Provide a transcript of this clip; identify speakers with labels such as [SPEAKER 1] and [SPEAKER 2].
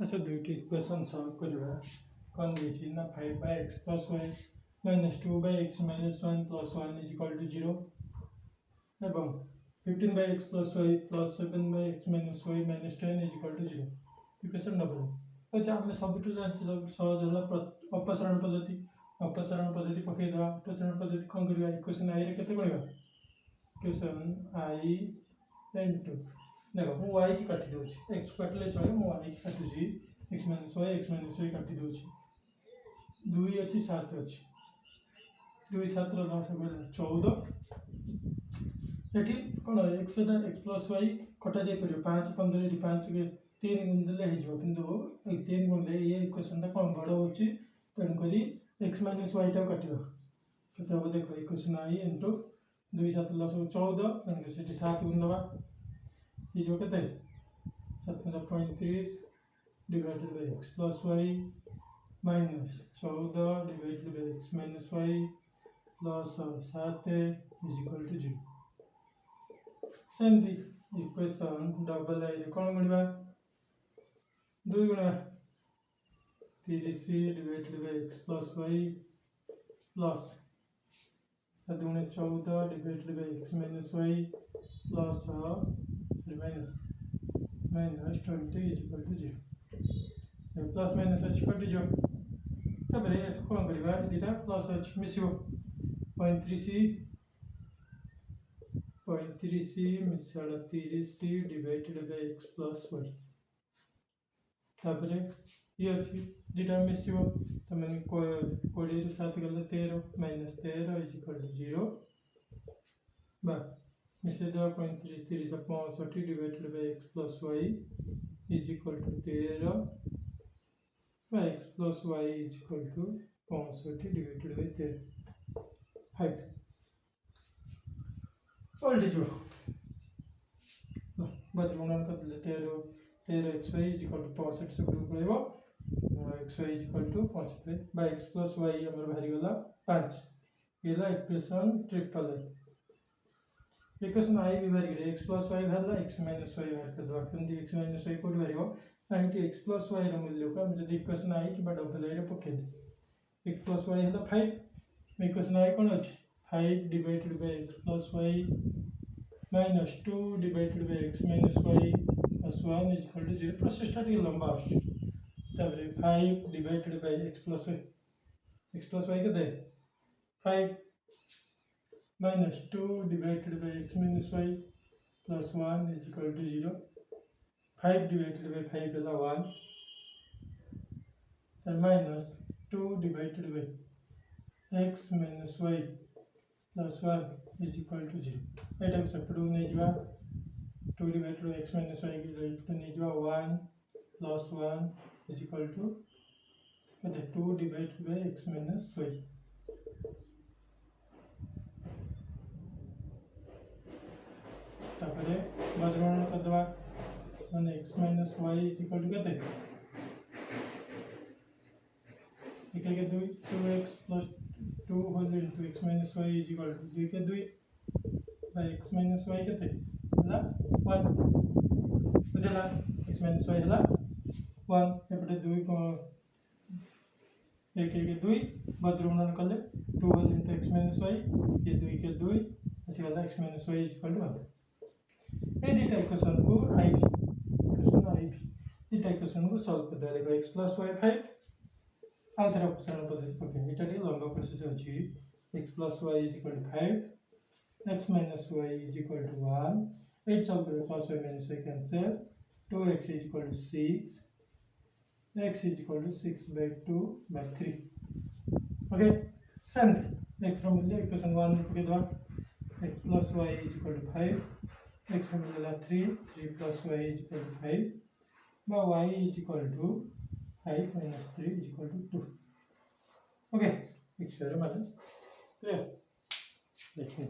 [SPEAKER 1] अच्छा दुईटी equation solve करवा कौन दीजिए ना 5x plus Y minus 2x minus 1 plus 1 is equal to 0 एवं 15x plus Y plus 7x minus Y minus 10 is equal to 0 equation number अच्छा आम सब जानते सब सहज है अपसारण पद्धति पकई देवा अपसारण पद्धति कौन करवा इक्वेशन आई रे केते गुणिबा इक्वेशन आई इनटू देख मु y की काटी दूसरी x काटिले चले मु y की काटुची x माइनस y काटी दूसरी 2 अच्छी 7 अच्छी 2 7 लस गला 14 एठी कोन x प्लस y कटा जाय परियो 5 15 एठी 5 के 3 गुण देले हे जो किंतु 3 गुण दे ये इक्वेशन ता कोन बड़ होची तन करी x माइनस y ता काटियो केते हो देखो इक्वेशन i इनटू 2 7 लस 14 तन के सेठी 7 गुण दबा ये जो कहते हैं 7.35 divided by x plus Y minus 14 divided by x minus y plus 7 is equal to 0 सेमती इक्वेशन डबल आई रे कोन गुणवा 2 गुणा 30 divided by x plus Y plus 14 divided by x minus y plus minus 20 is equal to 0 plus minus अच्छी कटि जो तब कौन करवा दुटा प्लस अच्छी मिसिबो 35 मिसाला 30 divided by x plus y तापर ये अच्छी दुटा मिसिबो त माने 20 रु 7 गले 13 माइनस 13 इज इक्वल टू 0 बा मिसे दो 35 30 65 divided by x plus y is equal to 13 by x plus y is equal to 65 divided by 13 5 all जो बच गुणन कर ले 13 xy इज इक्वल टू 65 से गुण करबो xy is equal to 65 by x plus y हमर बाहरी गला 5 एला इक्वेशन ट्रिपल है इक्वेशन आई भी बाहर गले x प्लस वाई बाहरला x माइनस वाई बाहर कर दो किंतु x माइनस वाई कोड बाहरिबो काहेकि x प्लस वाई रो मूल्य को हम जदी इक्वेशन आई कि डबल आई रे पके x प्लस वाई हला 5 इक्वेशन आई कोन अछि 5 divided by x plus Y minus 2 divided by x minus y plus 1 is equal to 0 process टा के लंबा आछी तबरे 5 divided by x plus y के दे 5 minus 2 divided by x minus y plus 1 is equal to 0 5 divided by 5 is 1 then minus 2 divided by x minus y plus 1 is equal to 0 Etah separate नै जवा 2 divided by x minus y to नै जवा 1 plus 1 is equal to 2 divided by x minus y तापरे बजगणन करदवा माने x - y = केते इके के 2x + 2 whole into x - y = 2 के 2 बाय x - y केते हला 1 बुझला x - y हला 1 एपटे 2 को एक के 2 बजगणन करले 2 होल इनटू x - y ये 2 के 2 ऐसे वाला x - y = 1 ए दुटा इक्वेशन को आई दुटा इक्वेशन को सॉल्व कर देले x + y 5 आंसर अपसारण पद्धति पके एटा रे लंबा प्रोसेस अछि x + y = 5 x - y = 1 8 solve करे plus y - y cancel 2x = 6 x = 6/2/3 okay same x रो मूल्य इक्वेशन 1 में पके दवा x + y = 5 x मिलला 3 plus y = 5 बा y = 5 minus 3 = 2 ओके पिक्चर मतलब क्लियर देखिए